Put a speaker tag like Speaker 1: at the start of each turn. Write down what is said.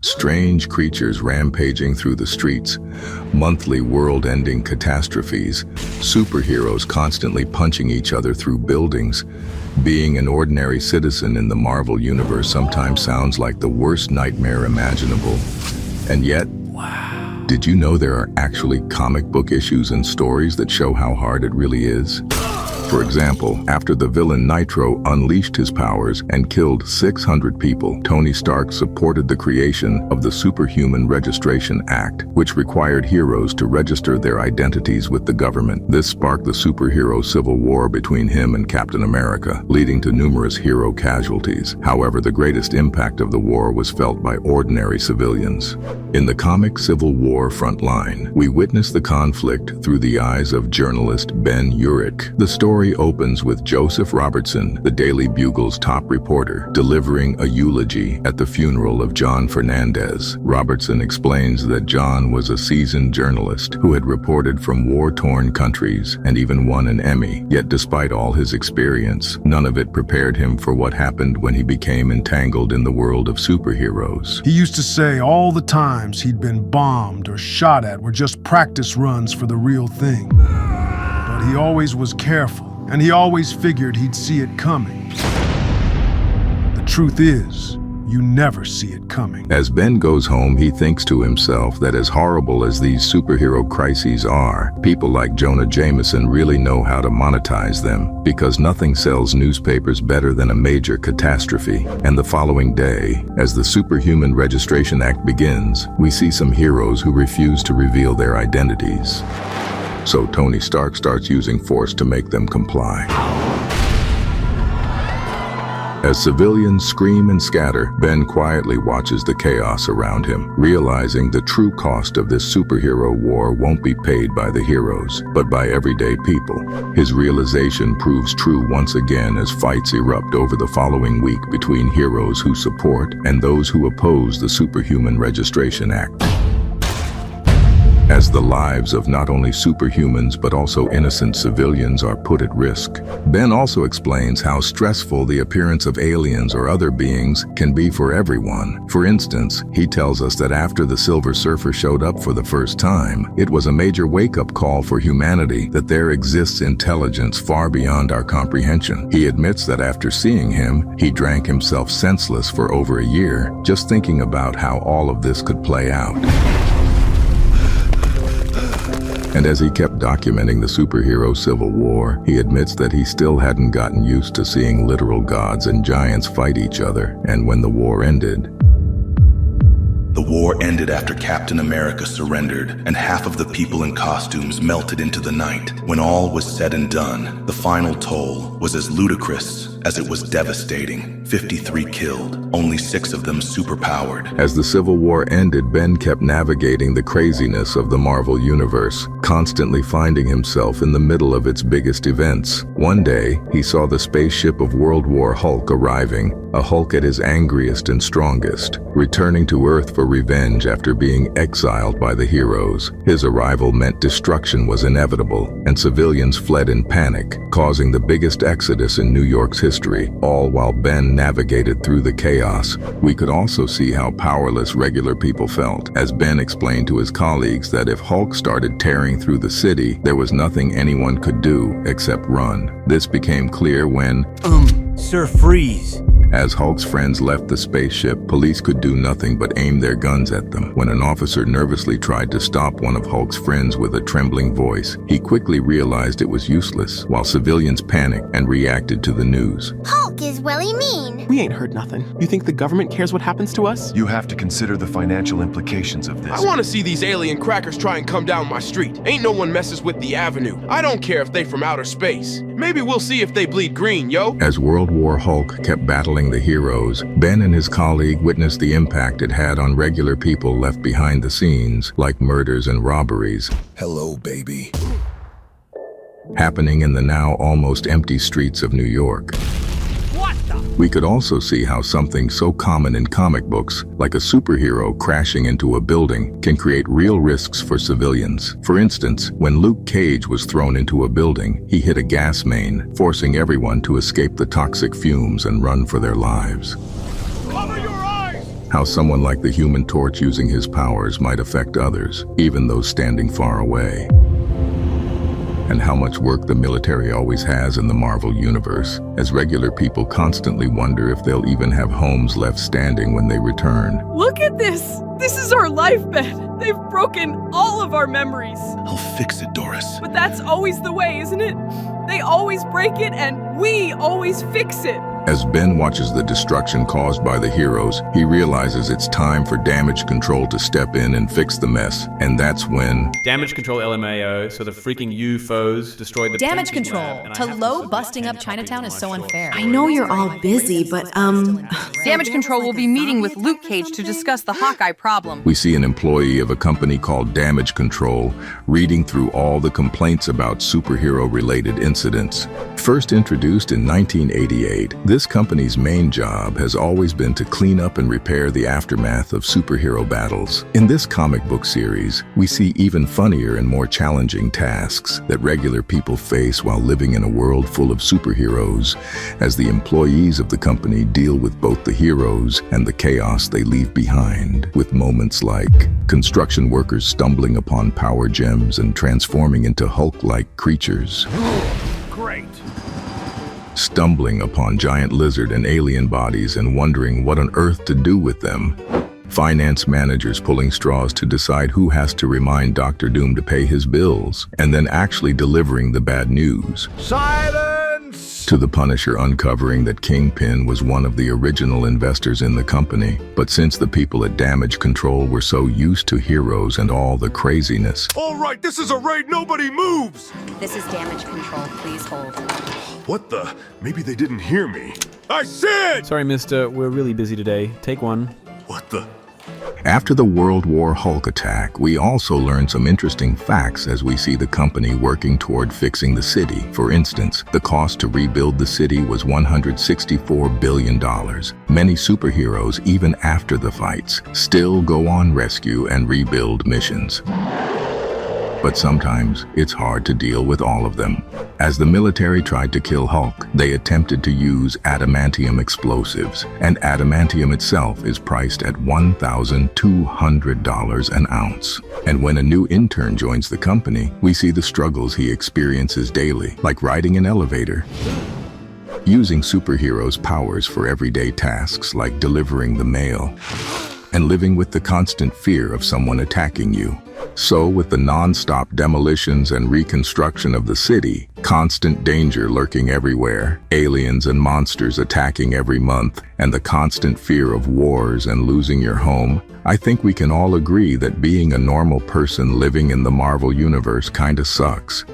Speaker 1: strange creatures rampaging through the streets, monthly world-ending catastrophes, superheroes constantly punching each other through buildings. Being an ordinary citizen in the Marvel universe sometimes sounds like the worst nightmare imaginable. And yet, did you know there are actually comic book issues and stories that show how hard it really is? For example, after the villain Nitro unleashed his powers and killed 600 people, Tony Stark supported the creation of the Superhuman Registration Act, which required heroes to register their identities with the government. This sparked the superhero civil war between him and Captain America, leading to numerous hero casualties. However, the greatest impact of the war was felt by ordinary civilians. In the comic Civil War frontline, we witness the conflict through the eyes of journalist Ben Urich. The story opens with Joseph Robertson, the Daily Bugle's top reporter, delivering a eulogy at the funeral of John Fernandez. Robertson explains that John was a seasoned journalist who had reported from war-torn countries and even won an Emmy. Yet despite all his experience, none of it prepared him for what happened when he became entangled in the world of superheroes.
Speaker 2: He used to say all the times he'd been bombed or shot at were just practice runs for the real thing. But he always was careful, and he always figured he'd see it coming. The truth is, you never see it coming.
Speaker 1: As Ben goes home, he thinks to himself that as horrible as these superhero crises are, people like Jonah Jameson really know how to monetize them, because nothing sells newspapers better than a major catastrophe. And the following day, as the Superhuman Registration Act begins, we see some heroes who refuse to reveal their identities. So Tony Stark starts using force to make them comply. As civilians scream and scatter, Ben quietly watches the chaos around him, realizing the true cost of this superhero war won't be paid by the heroes, but by everyday people. His realization proves true once again as fights erupt over the following week between heroes who support and those who oppose the Superhuman Registration Act. As the lives of not only superhumans but also innocent civilians are put at risk. Ben also explains how stressful the appearance of aliens or other beings can be for everyone. For instance, he tells us that after the Silver Surfer showed up for the first time, it was a major wake-up call for humanity that there exists intelligence far beyond our comprehension. He admits that after seeing him, he drank himself senseless for over a year, just thinking about how all of this could play out. And as he kept documenting the superhero civil war, he admits that he still hadn't gotten used to seeing literal gods and giants fight each other. And when the war ended,
Speaker 3: the war ended after Captain America surrendered, and half of the people in costumes melted into the night. When all was said and done, the final toll was as ludicrous as it was devastating. 53 killed, only 6 of them superpowered.
Speaker 1: As the Civil War ended, Ben kept navigating the craziness of the Marvel Universe, constantly finding himself in the middle of its biggest events. One day, he saw the spaceship of World War Hulk arriving, a Hulk at his angriest and strongest, returning to Earth for revenge after being exiled by the heroes. His arrival meant destruction was inevitable, and civilians fled in panic, causing the biggest exodus in New York's history, all while Ben navigated through the chaos. We could also see how powerless regular people felt, as Ben explained to his colleagues that if Hulk started tearing through the city, there was nothing anyone could do except run. This became clear when,
Speaker 4: Sir Freeze.
Speaker 1: As Hulk's friends left the spaceship, police could do nothing but aim their guns at them. When an officer nervously tried to stop one of Hulk's friends with a trembling voice, he quickly realized it was useless, while civilians panicked and reacted to the news.
Speaker 5: Hulk is really mean.
Speaker 6: We ain't heard nothing. You think the government cares what happens to us?
Speaker 7: You have to consider the financial implications of this.
Speaker 8: I want to see these alien crackers try and come down my street. Ain't no one messes with the Avenue. I don't care if they from outer space. Maybe we'll see if they bleed green, yo.
Speaker 1: As World War Hulk kept battling the heroes, Ben and his colleague witnessed the impact it had on regular people left behind the scenes, like murders and robberies.
Speaker 9: Hello, baby.
Speaker 1: Happening in the now almost empty streets of New York. We could also see how something so common in comic books, like a superhero crashing into a building, can create real risks for civilians. For instance, when Luke Cage was thrown into a building, he hit a gas main, forcing everyone to escape the toxic fumes and run for their lives.
Speaker 8: Cover your eyes!
Speaker 1: How someone like the Human Torch using his powers might affect others, even those standing far away. And how much work the military always has in the Marvel Universe, as regular people constantly wonder if they'll even have homes left standing when they return.
Speaker 9: Look at this! This is our life bed! They've broken all of our memories!
Speaker 3: I'll fix it, Doris.
Speaker 9: But that's always the way, isn't it? They always break it and we always fix it!
Speaker 1: As Ben watches the destruction caused by the heroes, he realizes it's time for damage control to step in and fix the mess. And that's when...
Speaker 10: Damage control LMAO, so the freaking UFOs destroyed the
Speaker 11: damage
Speaker 10: painting
Speaker 11: control
Speaker 10: lab, and
Speaker 11: to
Speaker 10: I have
Speaker 11: low
Speaker 10: to
Speaker 11: busting up Chinatown is so unfair.
Speaker 12: I know you're all busy, but
Speaker 9: Damage control will be meeting with Luke Cage to discuss the Hawkeye problem.
Speaker 1: We see an employee of a company called Damage Control reading through all the complaints about superhero-related incidents. First introduced in 1988, this company's main job has always been to clean up and repair the aftermath of superhero battles. In this comic book series, we see even funnier and more challenging tasks that regular people face while living in a world full of superheroes, as the employees of the company deal with both the heroes and the chaos they leave behind, with moments like construction workers stumbling upon power gems and transforming into Hulk-like creatures.
Speaker 4: Great.
Speaker 1: Stumbling upon giant lizard and alien bodies and wondering what on earth to do with them. Finance managers pulling straws to decide who has to remind Dr. Doom to pay his bills, and then actually delivering the bad news.
Speaker 2: Silence!
Speaker 1: To the Punisher uncovering that Kingpin was one of the original investors in the company, but since the people at Damage Control were so used to heroes and all the craziness.
Speaker 2: All right, this is a raid, nobody moves!
Speaker 11: This is damage control, please hold.
Speaker 7: What the? Maybe they didn't hear me.
Speaker 2: I said!
Speaker 10: Sorry, mister, we're really busy today. Take one.
Speaker 7: What the?
Speaker 1: After the World War Hulk attack, we also learned some interesting facts as we see the company working toward fixing the city. For instance, the cost to rebuild the city was $164 billion. Many superheroes, even after the fights, still go on rescue and rebuild missions. But sometimes it's hard to deal with all of them. As the military tried to kill Hulk, they attempted to use adamantium explosives, and adamantium itself is priced at $1,200 an ounce. And when a new intern joins the company, we see the struggles he experiences daily, like riding an elevator. Using superheroes' powers for everyday tasks like delivering the mail, and living with the constant fear of someone attacking you. So, with the non-stop demolitions and reconstruction of the city, constant danger lurking everywhere, aliens and monsters attacking every month, and the constant fear of wars and losing your home, I think we can all agree that being a normal person living in the Marvel Universe kinda sucks.